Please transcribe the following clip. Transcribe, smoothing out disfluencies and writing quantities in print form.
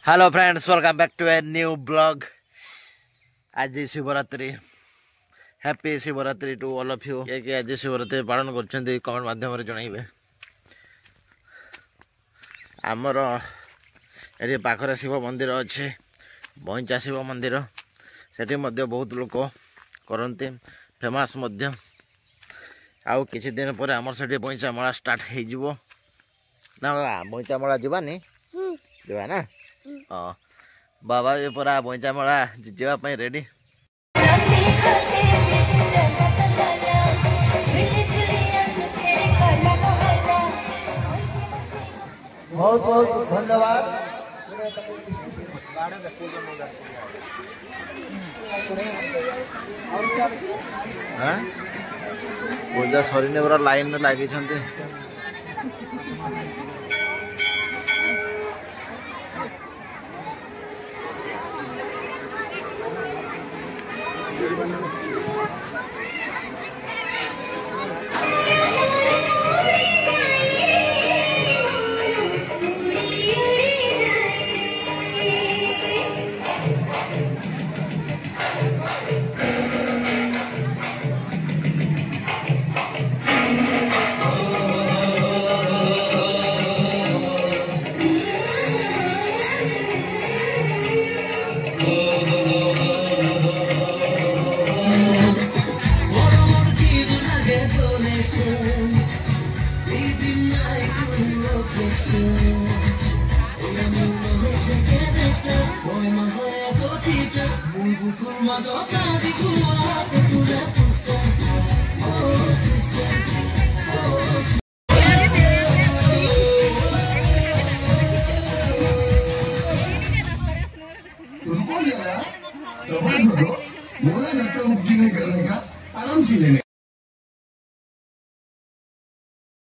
Hello friends, welcome back to a new blog. आज Shivratri, happy Shivratri to all of you. कि आज शिवरात्रि पालन कर कमेंट माध्यम जनइबे। आमर ये पाखरे शिव मंदिर अच्छे, बइंचा शिव मंदिर, सेठी मध्य बहुत लोक करते, फेमस मध्य। आउ किछि दिन पर आमर सेठी बइंचा मेला स्टार्ट हो ना। बइंचा मेला जीवानी जीवा ना। हाँ बाबा भी पूरा बइंचा मेला जावाई रेडी। बहुत बहुत धन्यवाद। पूजा सरीने पूरा लाइन में लगी। सवाल करो, मोला लगता है बुकिंग नहीं करने का, आराम से लेने।